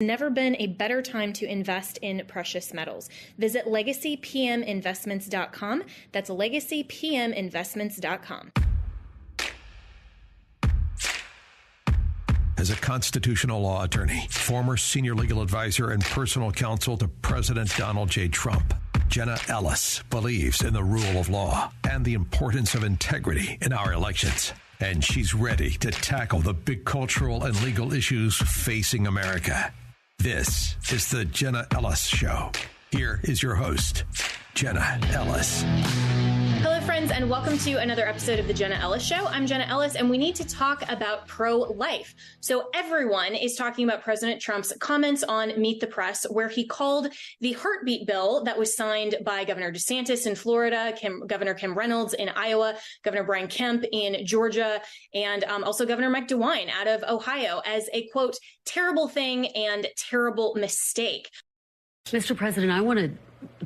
Never been a better time to invest in precious metals. Visit legacypminvestments.com. That's legacypminvestments.com. As a constitutional law attorney, former senior legal advisor and personal counsel to President Donald J. Trump, Jenna Ellis believes in the rule of law and the importance of integrity in our elections. And she's ready to tackle the big cultural and legal issues facing America. This is the Jenna Ellis Show. Here is your host, Jenna Ellis. Hello, friends, and welcome to another episode of the Jenna Ellis Show. I'm Jenna Ellis, and we need to talk about pro-life. So everyone is talking about President Trump's comments on Meet the Press, where he called the heartbeat bill that was signed by Governor DeSantis in Florida, Governor Kim Reynolds in Iowa, Governor Brian Kemp in Georgia, and also Governor Mike DeWine out of Ohio as a, quote, terrible thing and terrible mistake. Mr. President, I want to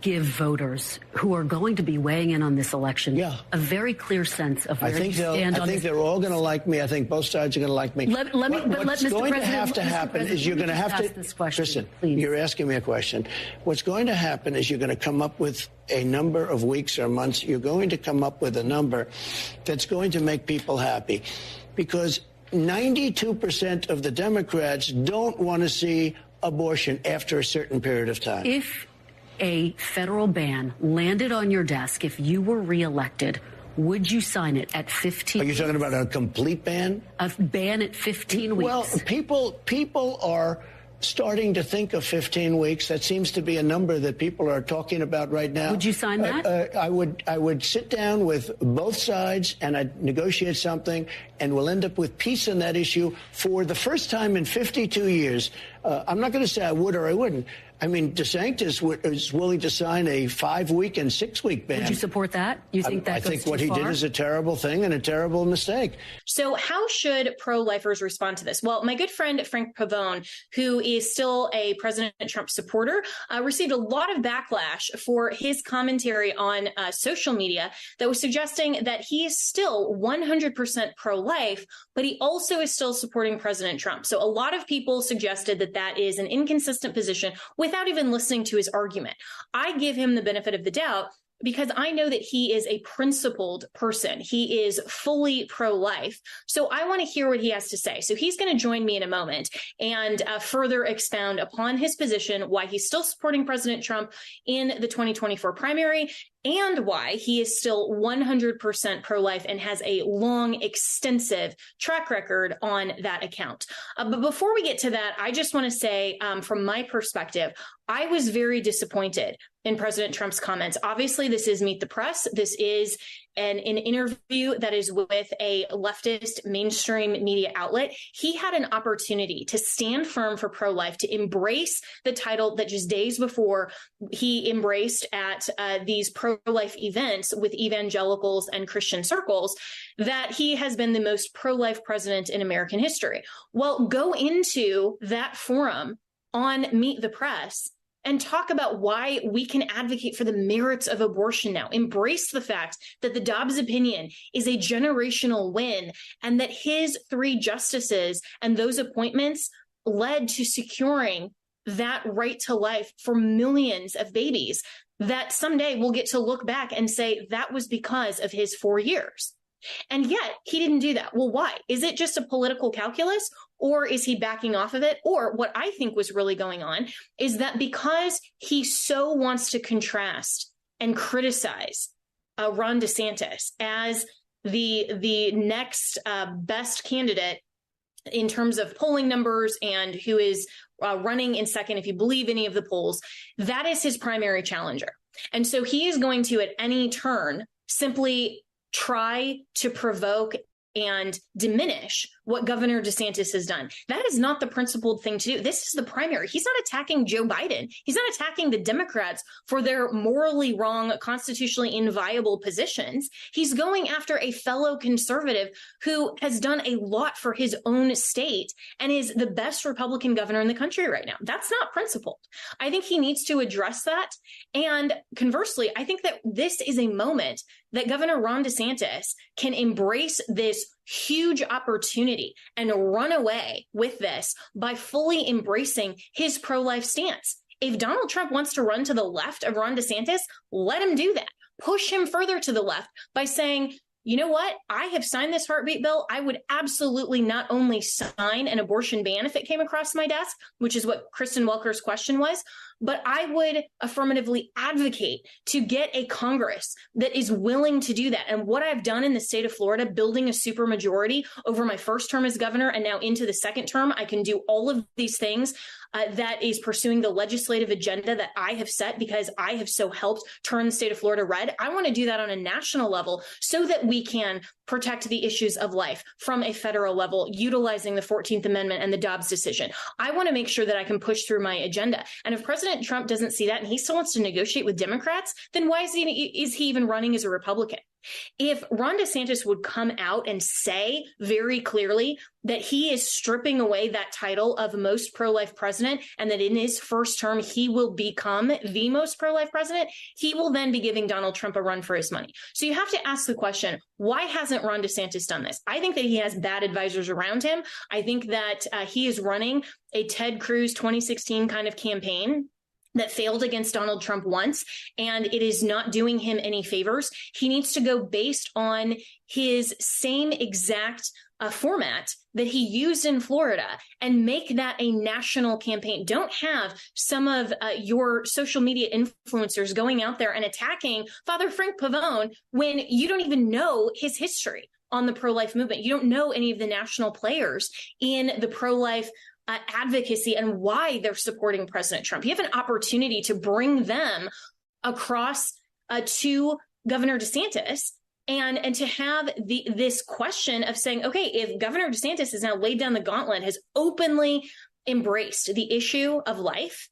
give voters who are going to be weighing in on this election a very clear sense of where you stand on this. I think they're all going to like me. I think both sides are going to like me. What's going to have to happen is you're going to have to ask this question. Listen, please. You're asking me a question. What's going to happen is you're going to come up with a number of weeks or months. You're going to come up with a number that's going to make people happy, because 92% of the Democrats don't want to see abortion after a certain period of time. If a federal ban landed on your desk, if you were reelected, would you sign it at 15? Are you talking about a complete ban? A ban at 15 weeks? Well, people are starting to think of 15 weeks. That seems to be a number that people are talking about right now. Would you sign that? I would sit down with both sides and I'd negotiate something, and we'll end up with peace on that issue for the first time in 52 years. I'm not going to say I would or I wouldn't. I mean, DeSantis is willing to sign a 5-week and 6-week ban. Would you support that? You think that goes too far? I think what he did is a terrible thing and a terrible mistake. So how should pro-lifers respond to this? Well, my good friend Frank Pavone, who is still a President Trump supporter, received a lot of backlash for his commentary on social media that was suggesting that he is still 100% pro-life, but he also is still supporting President Trump. So a lot of people suggested that that is an inconsistent position without even listening to his argument. I give him the benefit of the doubt because I know that he is a principled person. He is fully pro-life. So I want to hear what he has to say. So he's going to join me in a moment and further expound upon his position, why he's still supporting President Trump in the 2024 primary, and why he is still 100% pro-life and has a long, extensive track record on that account. But before we get to that, I just want to say, from my perspective, I was very disappointed in President Trump's comments. Obviously, this is Meet the Press. This is an interview that is with a leftist mainstream media outlet. He had an opportunity to stand firm for pro-life, to embrace the title that just days before he embraced at these pro-life events with evangelicals and Christian circles, that he has been the most pro-life president in American history. Well, go into that forum on Meet the Press and talk about why we can advocate for the merits of abortion now. Embrace the fact that the Dobbs opinion is a generational win and that his 3 justices and those appointments led to securing that right to life for millions of babies that someday we'll get to look back and say that was because of his 4 years. And yet he didn't do that. Well, why? Is it just a political calculus, or is he backing off of it? Or what I think was really going on is that because he so wants to contrast and criticize Ron DeSantis as the next best candidate in terms of polling numbers and who is running in second, if you believe any of the polls, that is his primary challenger. And so he is going to, at any turn, simply try to provoke and diminish what Governor DeSantis has done. That is not the principled thing to do. This is the primary. He's not attacking Joe Biden. He's not attacking the Democrats for their morally wrong, constitutionally inviolable positions. He's going after a fellow conservative who has done a lot for his own state and is the best Republican governor in the country right now. That's not principled. I think he needs to address that. And conversely, I think that this is a moment that Governor Ron DeSantis can embrace this huge opportunity and run away with this by fully embracing his pro-life stance. If Donald Trump wants to run to the left of Ron DeSantis, let him do that. Push him further to the left by saying, you know what? I have signed this heartbeat bill. I would absolutely not only sign an abortion ban if it came across my desk, which is what Kristen Welker's question was, but I would affirmatively advocate to get a Congress that is willing to do that. And what I've done in the state of Florida, building a supermajority over my first term as governor and now into the second term, I can do all of these things. That is pursuing the legislative agenda that I have set because I have so helped turn the state of Florida red. I want to do that on a national level so that we can protect the issues of life from a federal level, utilizing the 14th Amendment and the Dobbs decision. I want to make sure that I can push through my agenda. And if President Trump doesn't see that and he still wants to negotiate with Democrats, then why is he even running as a Republican? If Ron DeSantis would come out and say very clearly that he is stripping away that title of most pro-life president and that in his first term he will become the most pro-life president, he will then be giving Donald Trump a run for his money. So you have to ask the question, why hasn't Ron DeSantis done this? I think that he has bad advisors around him. I think that he is running a Ted Cruz 2016 kind of campaign that failed against Donald Trump once, and it is not doing him any favors. He needs to go based on his same exact format that he used in Florida and make that a national campaign. Don't have some of your social media influencers going out there and attacking Father Frank Pavone when you don't even know his history on the pro-life movement. You don't know any of the national players in the pro-life advocacy and why they're supporting President Trump. You have an opportunity to bring them across to Governor DeSantis and to have this question of saying, okay, if Governor DeSantis has now laid down the gauntlet, has openly embraced the issue of life,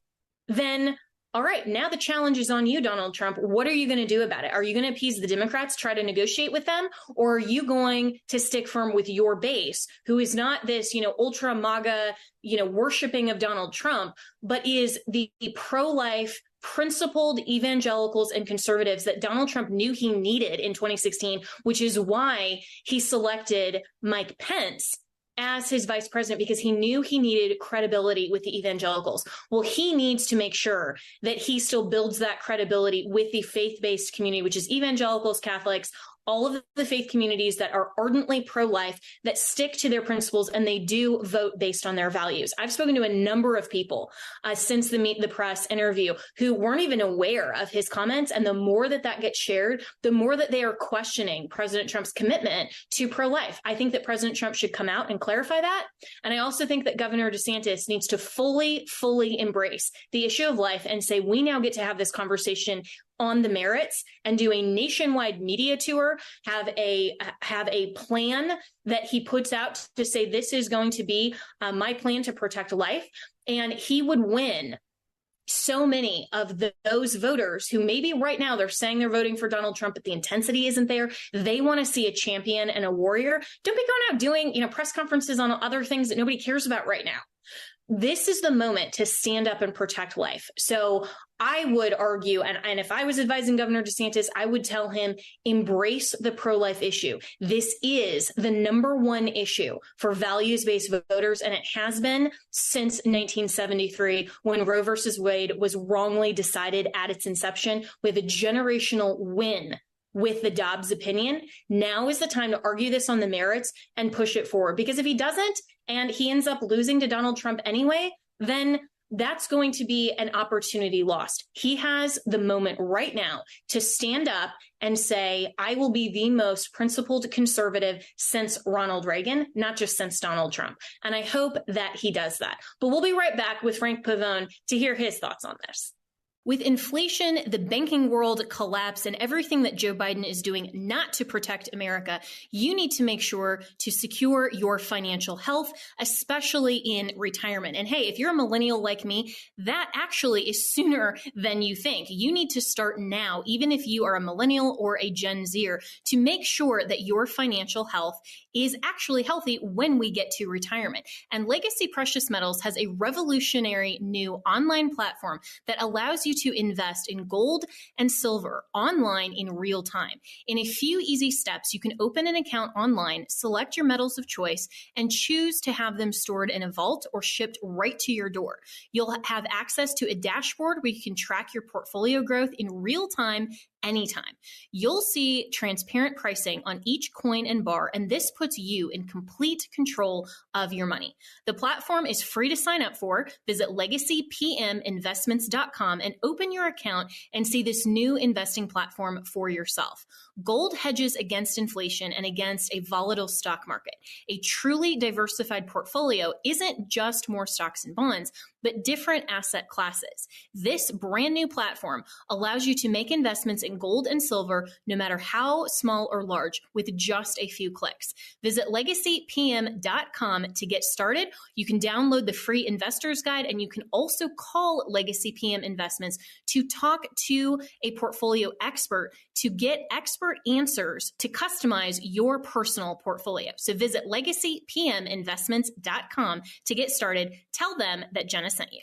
then all right, now the challenge is on you, Donald Trump. What are you going to do about it? Are you going to appease the Democrats, try to negotiate with them? Or are you going to stick firm with your base, who is not this, ultra MAGA, worshiping of Donald Trump, but is the pro-life, principled evangelicals and conservatives that Donald Trump knew he needed in 2016, which is why he selected Mike Pence as his vice president, because he knew he needed credibility with the evangelicals. Well, he needs to make sure that he still builds that credibility with the faith-based community, which is evangelicals, Catholics, all of the faith communities that are ardently pro-life, that stick to their principles, and they do vote based on their values. I've spoken to a number of people since the Meet the Press interview who weren't even aware of his comments. And the more that gets shared, the more that they are questioning President Trump's commitment to pro-life. I think that President Trump should come out and clarify that. And I also think that Governor DeSantis needs to fully embrace the issue of life and say, we now get to have this conversation on the merits and do a nationwide media tour, have a plan that he puts out to say, this is going to be my plan to protect life. And he would win so many of those voters who maybe right now they're saying they're voting for Donald Trump, but the intensity isn't there. They want to see a champion and a warrior. Don't be going out doing, press conferences on other things that nobody cares about right now. This is the moment to stand up and protect life. So I would argue, and if I was advising Governor DeSantis, I would tell him, embrace the pro-life issue. This is the number one issue for values-based voters, and it has been since 1973 when Roe versus Wade was wrongly decided at its inception. We have a generational win with the Dobbs opinion. Now is the time to argue this on the merits and push it forward. Because if he doesn't, and he ends up losing to Donald Trump anyway, then that's going to be an opportunity lost. He has the moment right now to stand up and say, I will be the most principled conservative since Ronald Reagan, not just since Donald Trump. And I hope that he does that. But we'll be right back with Frank Pavone to hear his thoughts on this. With inflation, the banking world collapse, and everything that Joe Biden is doing not to protect America, you need to make sure to secure your financial health, especially in retirement. And hey, if you're a millennial like me, that actually is sooner than you think. You need to start now, even if you are a millennial or a Gen Zer, to make sure that your financial health is actually healthy when we get to retirement. And Legacy Precious Metals has a revolutionary new online platform that allows you to invest in gold and silver online in real time. In a few easy steps, you can open an account online, select your metals of choice, and choose to have them stored in a vault or shipped right to your door. You'll have access to a dashboard where you can track your portfolio growth in real time anytime. You'll see transparent pricing on each coin and bar, and this puts you in complete control of your money. The platform is free to sign up for. Visit legacypminvestments.com and open your account and see this new investing platform for yourself. Gold hedges against inflation and against a volatile stock market. A truly diversified portfolio isn't just more stocks and bonds, but different asset classes. This brand new platform allows you to make investments in gold and silver, no matter how small or large, with just a few clicks. Visit legacypm.com to get started. You can download the free investor's guide, and you can also call Legacy PM Investments to talk to a portfolio expert to get expert answers to customize your personal portfolio. So visit legacypminvestments.com to get started. Tell them that Jenna sent you.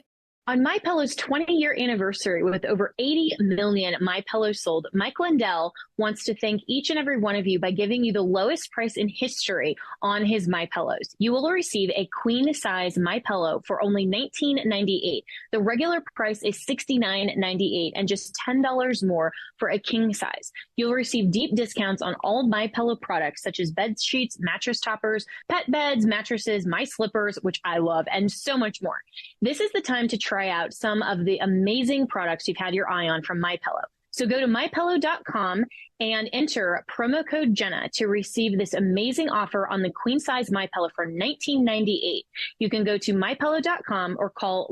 On MyPillow's 20-year anniversary, with over 80 million MyPillows sold, Mike Lindell wants to thank each and every one of you by giving you the lowest price in history on his MyPillows. You will receive a queen-size MyPillow for only $19.98. The regular price is $69.98 and just $10 more for a king size. You'll receive deep discounts on all MyPillow products such as bed sheets, mattress toppers, pet beds, mattresses, my slippers, which I love, and so much more. This is the time to try out some of the amazing products you've had your eye on from MyPillow. So go to mypillow.com and enter promo code Jenna to receive this amazing offer on the queen size MyPillow for $19.98. You can go to mypillow.com or call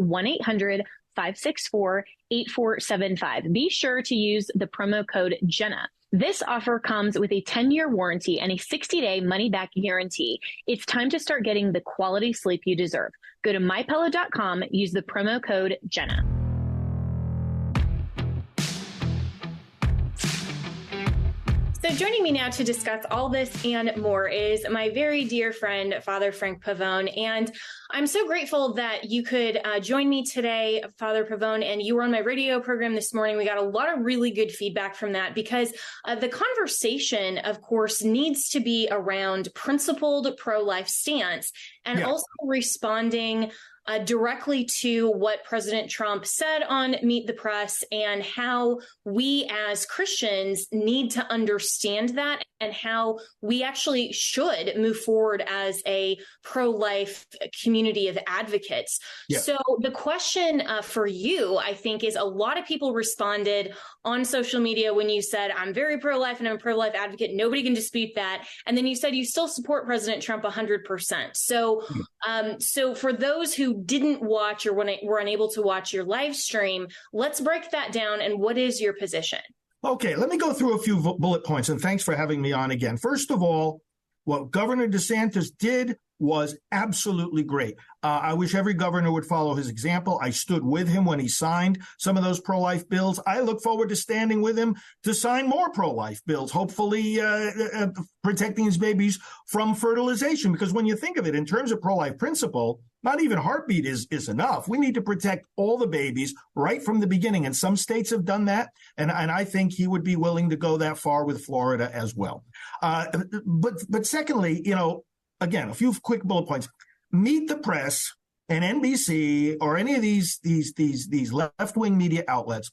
1-800-564-8475. Be sure to use the promo code Jenna. This offer comes with a 10-year warranty and a 60-day money-back guarantee. It's time to start getting the quality sleep you deserve. Go to mypillow.com, use the promo code Jenna. So joining me now to discuss all this and more is my very dear friend, Father Frank Pavone. And I'm so grateful that you could join me today, Father Pavone, and you were on my radio program this morning. We got a lot of really good feedback from that because the conversation, of course, needs to be around principled pro-life stance and also responding directly to what President Trump said on Meet the Press and how we as Christians need to understand that and how we actually should move forward as a pro-life community of advocates. Yeah. So the question for you, I think, is a lot of people responded on social media when you said, I'm very pro-life and I'm a pro-life advocate. Nobody can dispute that. And then you said you still support President Trump 100%. So, so for those who didn't watch or were unable to watch your live stream, let's break that down. And what is your position? Okay, let me go through a few bullet points, and thanks for having me on again. First of all, what Governor DeSantis did was absolutely great. I wish every governor would follow his example. I stood with him when he signed some of those pro-life bills. I look forward to standing with him to sign more pro-life bills, hopefully protecting his babies from fertilization. Because when you think of it in terms of pro-life principle, not even heartbeat is enough. We need to protect all the babies right from the beginning. And some states have done that. And I think he would be willing to go that far with Florida as well. But secondly, again, a few quick bullet points. Meet the Press and NBC or any of these left-wing media outlets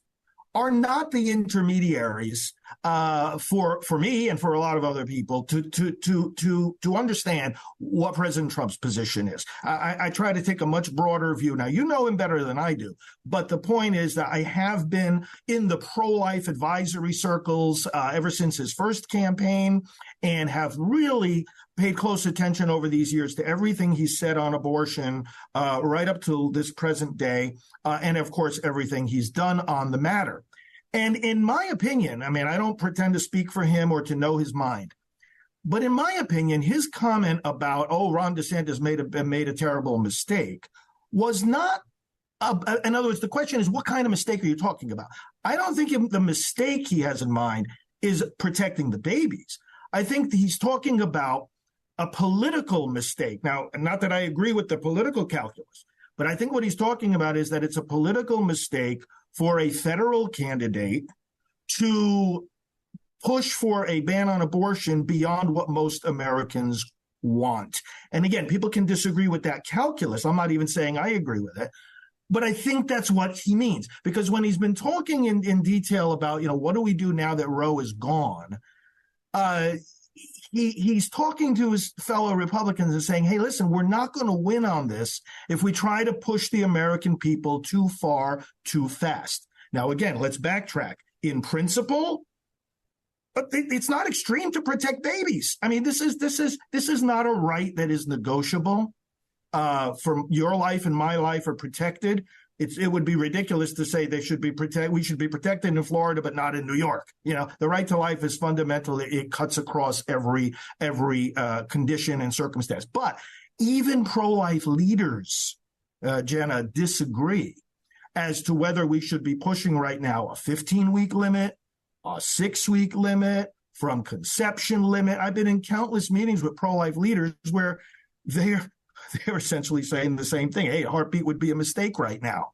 are not the intermediaries for me and for a lot of other people to understand what President Trump's position is. I try to take a much broader view. Now, you know him better than I do, but the point is that I have been in the pro-life advisory circles ever since his first campaign and have really paid close attention over these years to everything he said on abortion right up to this present day, and of course, everything he's done on the matter. And in my opinion, I mean, I don't pretend to speak for him or to know his mind, but in my opinion, his comment about, Ron DeSantis made a terrible mistake was not, in other words, the question is, what kind of mistake are you talking about? I don't think the mistake he has in mind is protecting the babies. I think he's talking about a political mistake. Now, not that I agree with the political calculus, but I think what he's talking about is that it's a political mistake for a federal candidate to push for a ban on abortion beyond what most Americans want. And again, people can disagree with that calculus. I'm not even saying I agree with it, but I think that's what he means. Because when he's been talking in detail about, what do we do now that Roe is gone, he's talking to his fellow Republicans and saying, hey, listen, we're not going to win on this if we try to push the American people too far, too fast. Now, again, let's backtrack. In principle, but it's not extreme to protect babies. I mean, this is not a right that is negotiable. From your life and my life are protected. It would be ridiculous to say we should be protected in Florida, but not in New York. The right to life is fundamental. It cuts across every condition and circumstance. But even pro-life leaders, Jenna, disagree as to whether we should be pushing right now a 15-week limit, a 6-week limit, from conception limit. I've been in countless meetings with pro-life leaders where they're essentially saying the same thing. Hey, a heartbeat would be a mistake right now.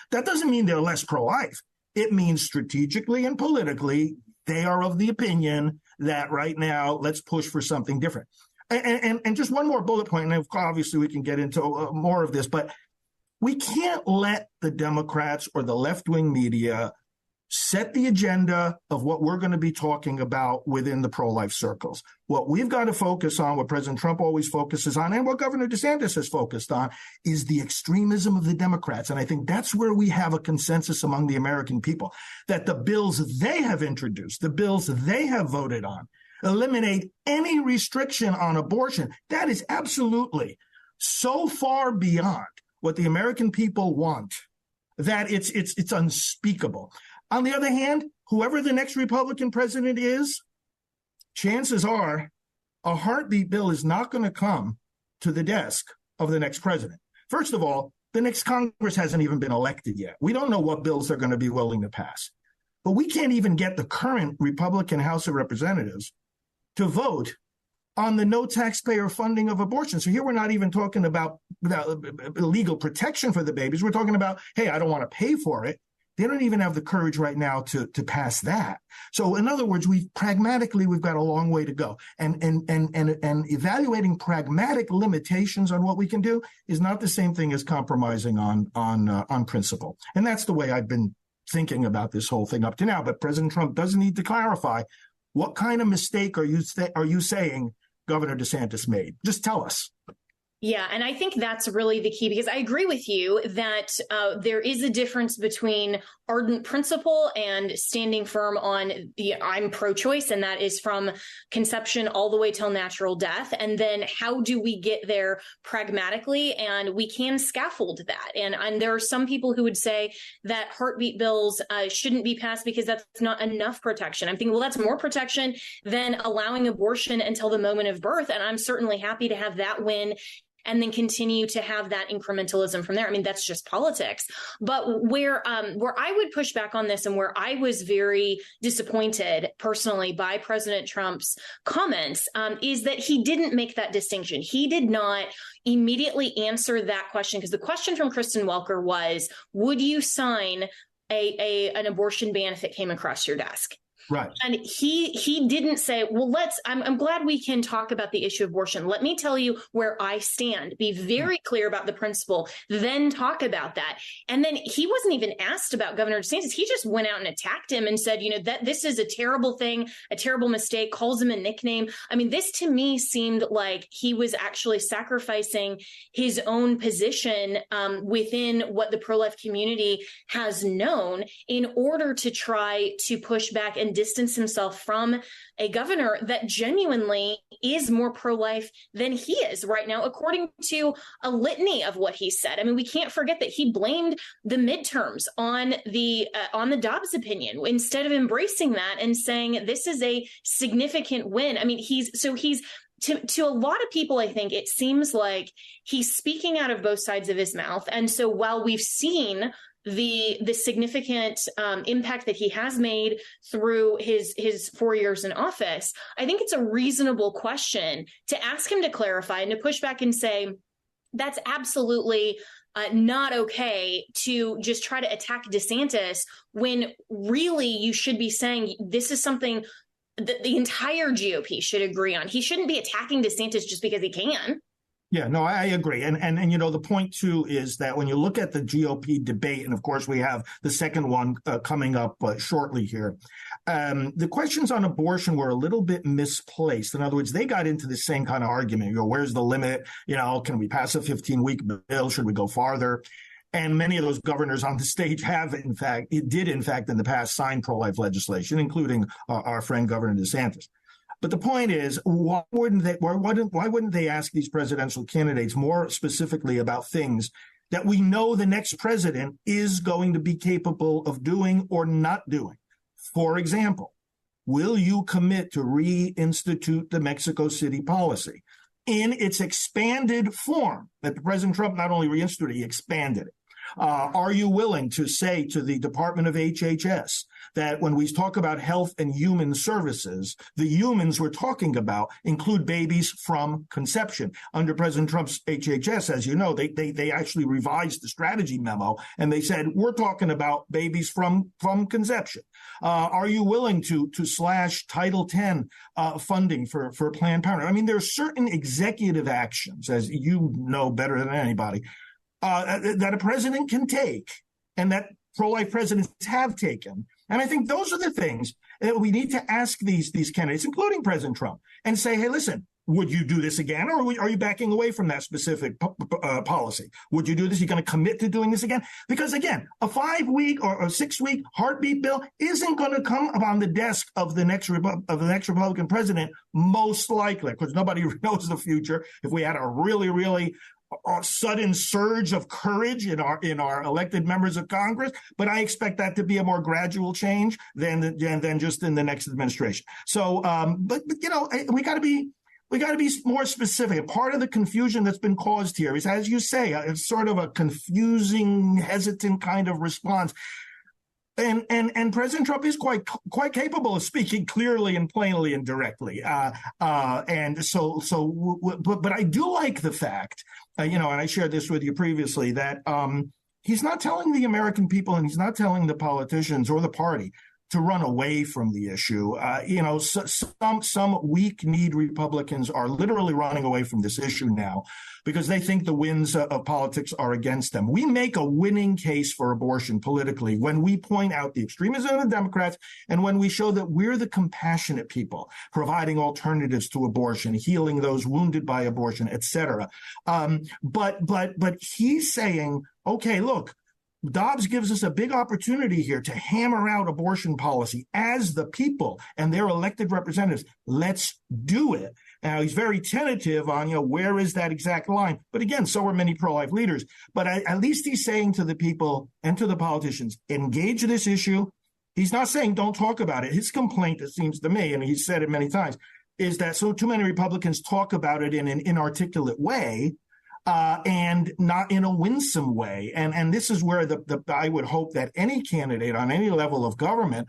That doesn't mean they're less pro-life. It means strategically and politically, they are of the opinion that right now, let's push for something different. And just one more bullet point, and obviously we can get into more of this, but we can't let the Democrats or the left-wing media set the agenda of what we're going to be talking about within the pro-life circles. What we've got to focus on, what President Trump always focuses on, and what Governor DeSantis has focused on, is the extremism of the Democrats. And I think that's where we have a consensus among the American people, that the bills they have introduced, the bills they have voted on, eliminate any restriction on abortion. That is absolutely so far beyond what the American people want that it's unspeakable. On the other hand, whoever the next Republican president is, chances are a heartbeat bill is not going to come to the desk of the next president. First of all, the next Congress hasn't even been elected yet. We don't know what bills they're going to be willing to pass. But we can't even get the current Republican House of Representatives to vote on the no taxpayer funding of abortion. So here we're not even talking about legal protection for the babies. We're talking about, hey, I don't want to pay for it. They don't even have the courage right now to pass that. So in other words, we've got a long way to go. And evaluating pragmatic limitations on what we can do is not the same thing as compromising on principle. And that's the way I've been thinking about this whole thing up to now. But President Trump does need to clarify, what kind of mistake are you saying Governor DeSantis made? Just tell us. Yeah, and I think that's really the key, because I agree with you that there is a difference between ardent principle and standing firm on I'm pro-choice, and that is from conception all the way till natural death. And then how do we get there pragmatically? And we can scaffold that. And there are some people who would say that heartbeat bills shouldn't be passed because that's not enough protection. I'm thinking, well, that's more protection than allowing abortion until the moment of birth. And I'm certainly happy to have that win and then continue to have that incrementalism from there. I mean, that's just politics. But where I would push back on this, and where I was very disappointed personally by President Trump's comments, is that he didn't make that distinction. He did not immediately answer that question, because the question from Kristen Welker was, would you sign an abortion ban if it came across your desk? Right. And he didn't say, well, I'm glad we can talk about the issue of abortion. Let me tell you where I stand. Be very clear about the principle, then talk about that. And then he wasn't even asked about Governor DeSantis. He just went out and attacked him and said, that this is a terrible thing, a terrible mistake, calls him a nickname. I mean, this to me seemed like he was actually sacrificing his own position within what the pro-life community has known in order to try to push back and distance himself from a governor that genuinely is more pro-life than he is right now, according to a litany of what he said. I mean, we can't forget that he blamed the midterms on the Dobbs opinion instead of embracing that and saying this is a significant win. I mean, to a lot of people, I think it seems like he's speaking out of both sides of his mouth. And so while we've seen the significant impact that he has made through his 4 years in office, I think it's a reasonable question to ask him to clarify and to push back and say, that's absolutely not okay to just try to attack DeSantis when really you should be saying this is something that the entire GOP should agree on. He shouldn't be attacking DeSantis just because he can. Yeah, no, I agree. And you know, the point, too, is that when you look at the GOP debate, and of course, we have the second one coming up shortly here, the questions on abortion were a little bit misplaced. In other words, they got into the same kind of argument. You know, where's the limit? You know, can we pass a 15-week bill? Should we go farther? And many of those governors on the stage did in fact in the past sign pro-life legislation, including our friend Governor DeSantis. But the point is, why wouldn't they ask these presidential candidates more specifically about things that we know the next president is going to be capable of doing or not doing? For example, will you commit to reinstitute the Mexico City policy in its expanded form that President Trump not only reinstituted, he expanded it? Are you willing to say to the Department of HHS that when we talk about health and human services, the humans we're talking about include babies from conception? Under President Trump's HHS, as you know, they actually revised the strategy memo and they said, we're talking about babies from conception. Are you willing to slash Title X funding for Planned Parenthood? I mean, there are certain executive actions, as you know better than anybody, that a president can take and that pro-life presidents have taken. And I think those are the things that we need to ask these candidates, including President Trump, and say, hey, listen, would you do this again? Or are you backing away from that specific policy? Would you do this? Are you going to commit to doing this again? Because, again, a 5-week or a 6-week heartbeat bill isn't going to come on the desk of the next Republican president, most likely, because nobody knows the future. If we had a really, really sudden surge of courage in our elected members of Congress, but I expect that to be a more gradual change than just in the next administration. So, but you know, we got to be more specific. Part of the confusion that's been caused here is, as you say, it's sort of a confusing, hesitant kind of response. And President Trump is quite capable of speaking clearly and plainly and directly. But I do like the fact, and I shared this with you previously, that he's not telling the American people and he's not telling the politicians or the party to run away from the issue. Some weak-kneed Republicans are literally running away from this issue now because they think the winds of politics are against them. We make a winning case for abortion politically when we point out the extremism of the Democrats and when we show that we're the compassionate people providing alternatives to abortion, healing those wounded by abortion, etc. But he's saying, okay, look, Dobbs gives us a big opportunity here to hammer out abortion policy as the people and their elected representatives. Let's do it. Now, he's very tentative on, where is that exact line? But again, so are many pro-life leaders. But at least he's saying to the people and to the politicians, engage this issue. He's not saying don't talk about it. His complaint, it seems to me, and he's said it many times, is that too many Republicans talk about it in an inarticulate way. And not in a winsome way. And this is where I would hope that any candidate on any level of government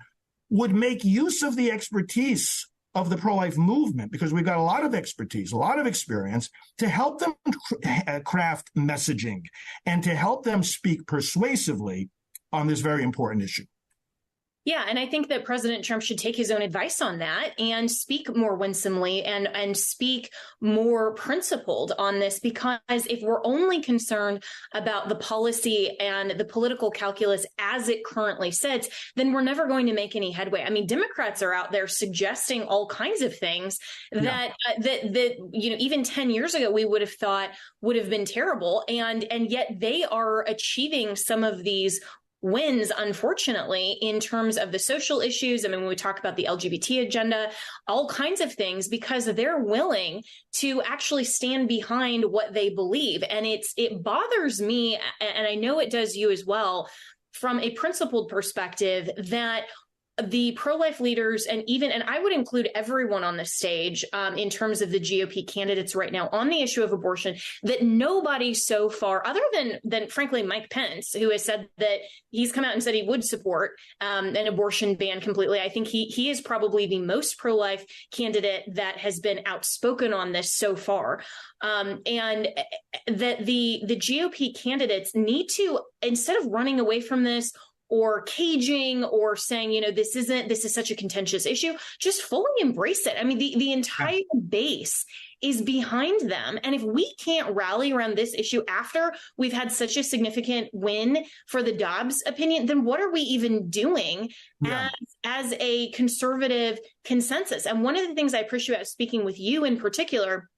would make use of the expertise of the pro-life movement, because we've got a lot of expertise, a lot of experience to help them craft messaging and to help them speak persuasively on this very important issue. Yeah, and I think that President Trump should take his own advice on that and speak more winsomely and speak more principled on this, because if we're only concerned about the policy and the political calculus as it currently sits, then we're never going to make any headway. I mean, Democrats are out there suggesting all kinds of things that even 10 years ago we would have thought would have been terrible, and yet they are achieving some of these wins, unfortunately, in terms of the social issues. I mean, when we talk about the LGBT agenda, all kinds of things, because they're willing to actually stand behind what they believe. And it bothers me, and I know it does you as well, from a principled perspective, that the pro-life leaders, and I would include everyone on this stage in terms of the GOP candidates right now on the issue of abortion, that nobody so far, other than frankly Mike Pence, who has said that he's come out and said he would support an abortion ban completely. I think he is probably the most pro-life candidate that has been outspoken on this so far. And that the GOP candidates need to, instead of running away from this or caging or saying, this is such a contentious issue, just fully embrace it. I mean, the entire base is behind them. And if we can't rally around this issue after we've had such a significant win for the Dobbs opinion, then what are we even doing as a conservative consensus? And one of the things I appreciate about speaking with you in particular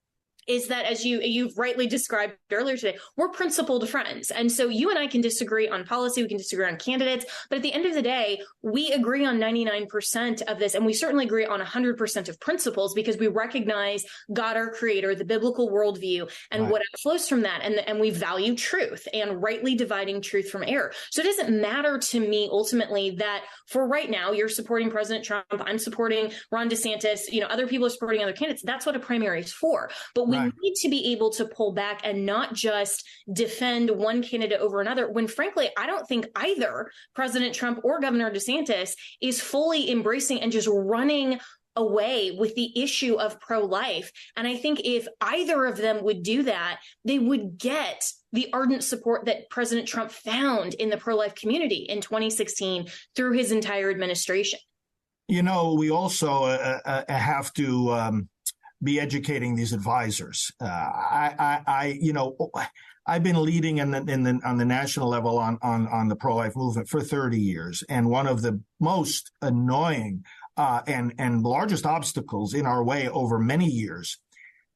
is that, as you've rightly described earlier today, we're principled friends. And so you and I can disagree on policy, we can disagree on candidates, but at the end of the day, we agree on 99% of this, and we certainly agree on 100% of principles, because we recognize God, our creator, the biblical worldview, and what flows from that. And we value truth and rightly dividing truth from error. So it doesn't matter to me ultimately that for right now, you're supporting President Trump, I'm supporting Ron DeSantis, other people are supporting other candidates. That's what a primary is for. But we need to be able to pull back and not just defend one candidate over another, when frankly, I don't think either President Trump or Governor DeSantis is fully embracing and just running away with the issue of pro-life. And I think if either of them would do that, they would get the ardent support that President Trump found in the pro-life community in 2016 through his entire administration. We also have to be educating these advisors. I've been leading on the national level on the pro-life movement for 30 years, and one of the most annoying and largest obstacles in our way over many years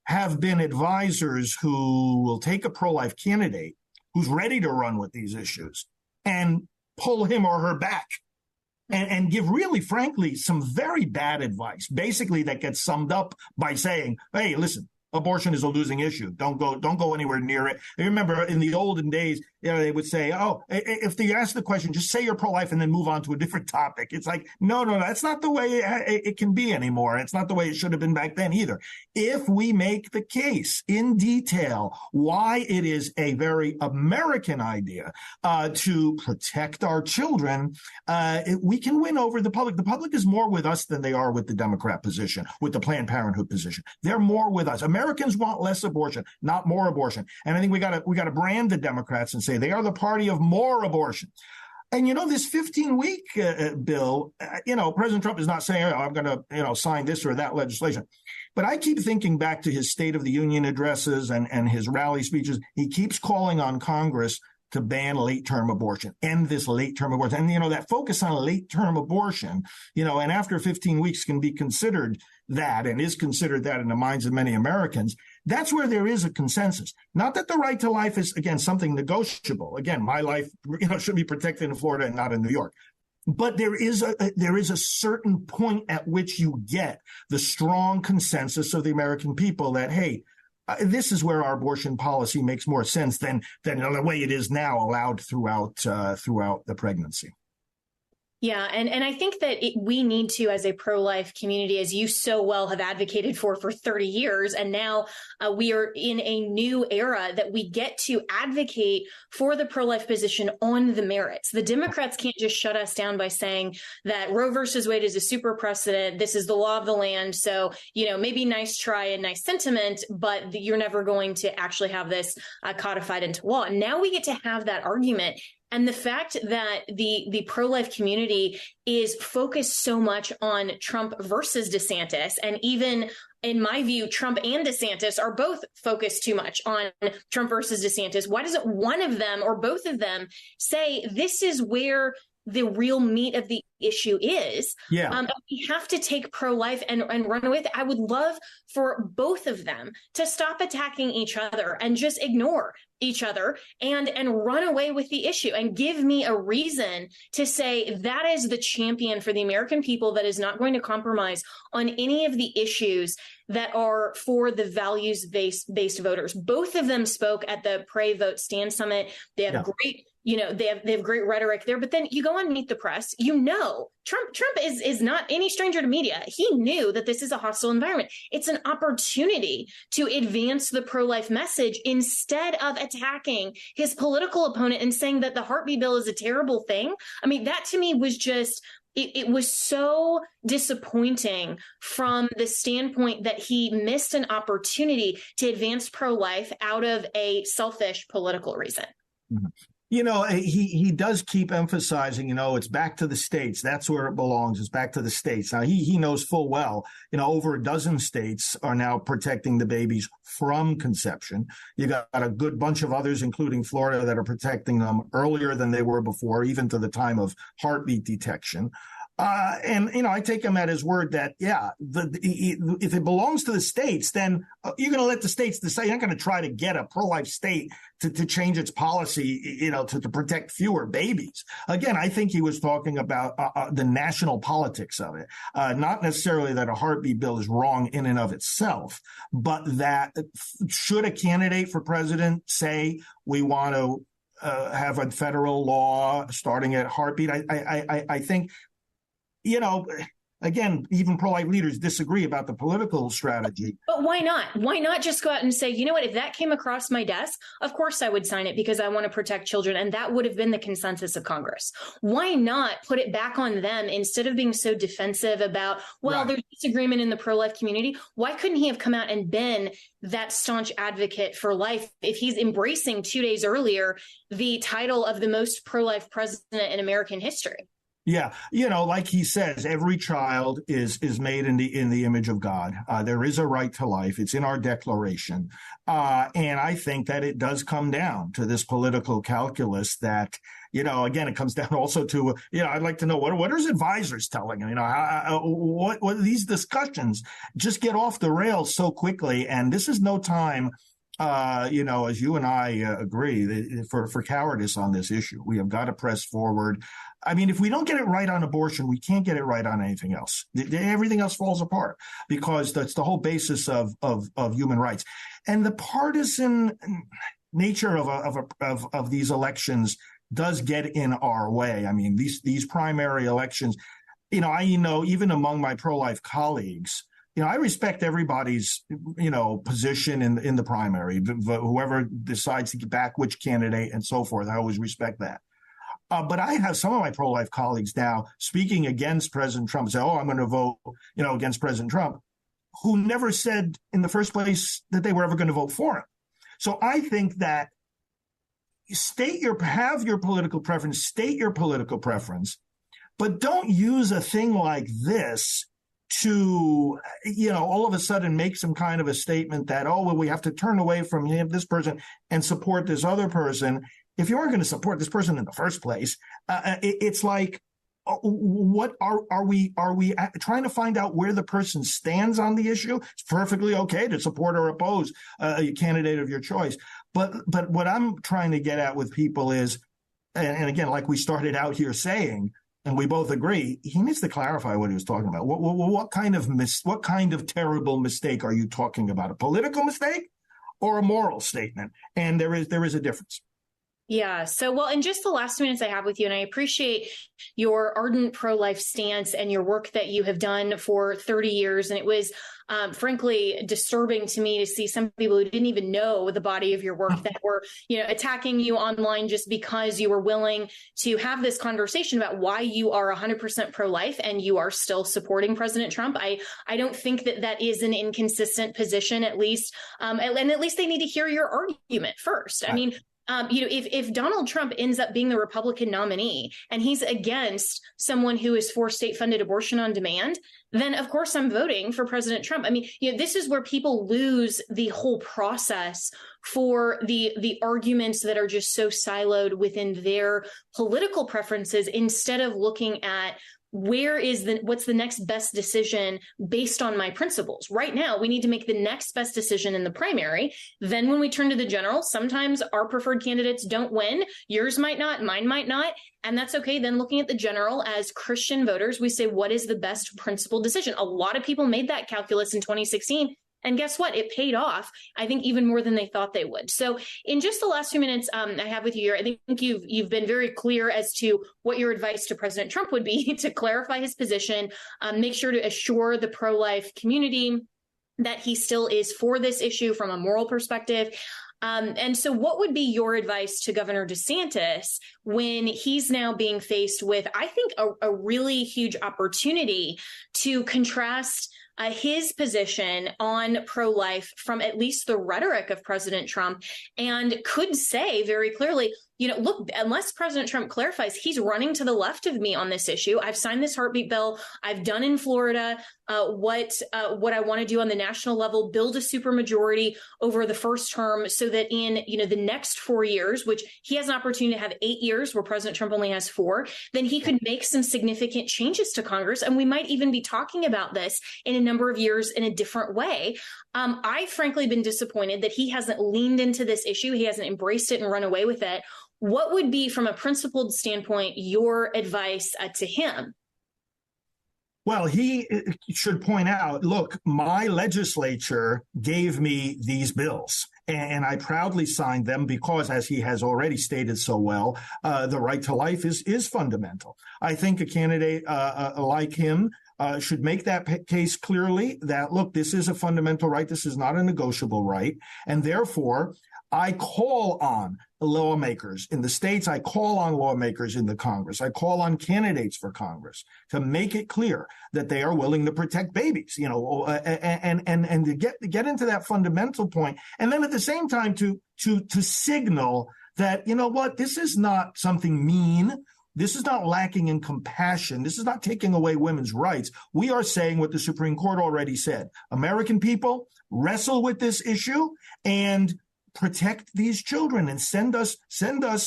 have been advisors who will take a pro-life candidate who's ready to run with these issues and pull him or her back. And give really, frankly, some very bad advice, basically that gets summed up by saying, hey, listen, abortion is a losing issue. Don't go anywhere near it. I remember in the olden days, they would say, oh, if they ask the question, just say you're pro-life and then move on to a different topic. It's like, no, that's not the way it can be anymore. It's not the way it should have been back then either. If we make the case in detail why it is a very American idea to protect our children, we can win over the public. The public is more with us than they are with the Democrat position, with the Planned Parenthood position. They're more with us. Americans want less abortion, not more abortion. And I think we got to brand the Democrats and say they are the party of more abortion. And, this 15-week bill, President Trump is not saying, I'm going to, sign this or that legislation. But I keep thinking back to his State of the Union addresses and his rally speeches. He keeps calling on Congress to ban late-term abortion, end this late-term abortion. And, that focus on late-term abortion, and after 15 weeks can be considered that and is considered that in the minds of many Americans. That's where there is a consensus. Not that the right to life is, again, something negotiable. Again, my life, should be protected in Florida and not in New York. But there is a certain point at which you get the strong consensus of the American people that, hey, this is where our abortion policy makes more sense than the way it is now, allowed throughout the pregnancy. Yeah. And I think that we need to, as a pro-life community, as you so well have advocated for 30 years, and now we are in a new era that we get to advocate for the pro-life position on the merits. The Democrats can't just shut us down by saying that Roe versus Wade is a super precedent. This is the law of the land. So, maybe nice try and nice sentiment, but you're never going to actually have this codified into law. And now we get to have that argument. And the fact that the pro-life community is focused so much on Trump versus DeSantis, and even in my view, Trump and DeSantis are both focused too much on Trump versus DeSantis. Why doesn't one of them or both of them say this is where the real meat of the issue is? Yeah. We have to take pro-life and run with it. I would love for both of them to stop attacking each other and just ignore each other and run away with the issue and give me a reason to say that is the champion for the American people that is not going to compromise on any of the issues that are for the values-based voters. Both of them spoke at the Pray Vote Stand Summit. They had a great they have great rhetoric there. But then you go on Meet the Press, Trump is not any stranger to media. He knew that this is a hostile environment. It's an opportunity to advance the pro-life message instead of attacking his political opponent and saying that the heartbeat bill is a terrible thing. I mean, that to me was just, it was so disappointing from the standpoint that he missed an opportunity to advance pro-life out of a selfish political reason. Mm-hmm. He does keep emphasizing, it's back to the states. That's where it belongs. It's back to the states. Now, he knows full well, over a dozen states are now protecting the babies from conception. You got a good bunch of others, including Florida, that are protecting them earlier than they were before, even to the time of heartbeat detection. And I take him at his word that, if it belongs to the states, then you're going to let the states decide. You're not going to try to get a pro-life state to change its policy, to protect fewer babies. Again, I think he was talking about the national politics of it, not necessarily that a heartbeat bill is wrong in and of itself, but that should a candidate for president say we want to have a federal law starting at heartbeat, I think, again, even pro-life leaders disagree about the political strategy. But why not? Why not just go out and say, you know what, if that came across my desk, of course I would sign it because I want to protect children. And that would have been the consensus of Congress. Why not put it back on them instead of being so defensive about, there's disagreement in the pro-life community? Why couldn't he have come out and been that staunch advocate for life if he's embracing 2 days earlier the title of the most pro-life president in American history? Yeah. Like he says, every child is made in the image of God. There is a right to life. It's in our Declaration. And I think that it does come down to this political calculus that, again, it comes down also to, I'd like to know what are his advisors telling him? What these discussions just get off the rails so quickly. And this is no time, as you and I agree, for cowardice on this issue. We have got to press forward. I mean, if we don't get it right on abortion, we can't get it right on anything else. Everything else falls apart because that's the whole basis of human rights. And the partisan nature of these elections does get in our way. I mean, these primary elections, even among my pro-life colleagues, I respect everybody's, position in the primary, whoever decides to back which candidate and so forth. I always respect that. But I have some of my pro-life colleagues now speaking against President Trump, say, I'm going to vote, against President Trump, who never said in the first place that they were ever going to vote for him. So I think that have your political preference, state your political preference, but don't use a thing like this to, all of a sudden make some kind of a statement that, we have to turn away from this person and support this other person. If you aren't going to support this person in the first place, it's like, what are we trying to find out where the person stands on the issue? It's perfectly okay to support or oppose a candidate of your choice. But what I'm trying to get at with people is, and again, like we started out here saying, and we both agree, he needs to clarify what he was talking about. What kind of terrible mistake are you talking about? A political mistake or a moral statement? And there is a difference. Yeah. So, in just the last minutes I have with you, and I appreciate your ardent pro-life stance and your work that you have done for 30 years. And it was, frankly, disturbing to me to see some people who didn't even know the body of your work that were, attacking you online just because you were willing to have this conversation about why you are 100% pro-life and you are still supporting President Trump. I don't think that is an inconsistent position, at least. And at least they need to hear your argument first. I mean, if Donald Trump ends up being the Republican nominee and he's against someone who is for state-funded abortion on demand, then of course I'm voting for President Trump. I mean, this is where people lose the whole process for the arguments that are just so siloed within their political preferences instead of looking at what's the next best decision based on my principles. Right now, we need to make the next best decision in the primary. Then when we turn to the general, sometimes our preferred candidates don't win. Yours might not, mine might not. And that's okay. Then looking at the general as Christian voters, we say, what is the best principled decision? A lot of people made that calculus in 2016 And guess what? It paid off, I think, even more than they thought they would. So in just the last few minutes I have with you here, I think you've been very clear as to what your advice to President Trump would be to clarify his position, make sure to assure the pro-life community that he still is for this issue from a moral perspective. And so what would be your advice to Governor DeSantis when he's now being faced with, I think, a really huge opportunity to contrast his position on pro-life from at least the rhetoric of President Trump, and could say very clearly, look, unless President Trump clarifies, he's running to the left of me on this issue. I've signed this heartbeat bill. I've done in Florida what I want to do on the national level, build a supermajority over the first term so that in, the next 4 years, which he has an opportunity to have 8 years where President Trump only has 4, then he could make some significant changes to Congress. And we might even be talking about this in a number of years in a different way. I've frankly been disappointed that he hasn't leaned into this issue. He hasn't embraced it and run away with it. What would be, from a principled standpoint, your advice to him? Well, he should point out, look, my legislature gave me these bills, and I proudly signed them because, as he has already stated so well, the right to life is fundamental. I think a candidate like him should make that case clearly that, look, this is a fundamental right. This is not a negotiable right. And therefore, I call on lawmakers in the states. I call on lawmakers in the Congress. I call on candidates for Congress to make it clear that they are willing to protect babies, and to get into that fundamental point. And then at the same time to signal that, this is not something mean. This is not lacking in compassion. This is not taking away women's rights. We are saying what the Supreme Court already said. American people, wrestle with this issue and protect these children, and send us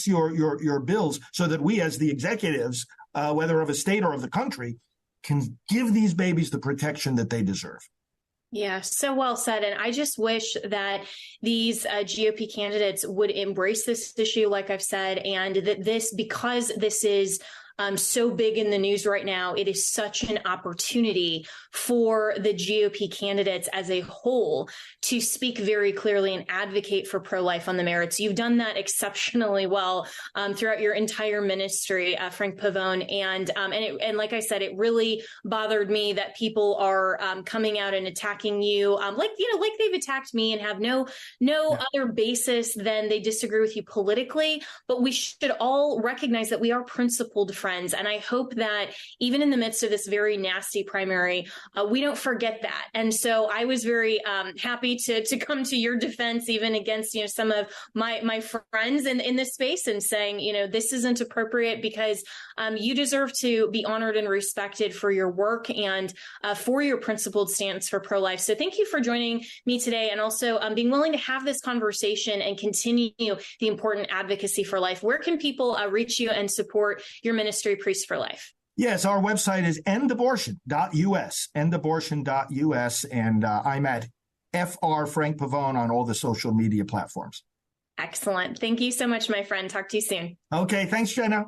your bills so that we, as the executives, whether of a state or of the country, can give these babies the protection that they deserve. Yeah, so well said. And I just wish that these GOP candidates would embrace this issue, like I've said, and that because this is so big in the news right now, it is such an opportunity for the GOP candidates as a whole to speak very clearly and advocate for pro-life on the merits. You've done that exceptionally well throughout your entire ministry, Frank Pavone. And like I said, it really bothered me that people are coming out and attacking you, like they've attacked me, and have no other basis than they disagree with you politically. But we should all recognize that we are principled friends. And I hope that even in the midst of this very nasty primary, we don't forget that. And so I was very happy to come to your defense, even against, some of my friends in this space, and saying, this isn't appropriate, because you deserve to be honored and respected for your work and for your principled stance for pro-life. So thank you for joining me today, and also being willing to have this conversation and continue the important advocacy for life. Where can people reach you and support your ministry, Priests for Life? Yes, our website is endabortion.us, endabortion.us, and I'm at FR Frank Pavone on all the social media platforms. Excellent. Thank you so much, my friend. Talk to you soon. Okay, thanks, Jenna.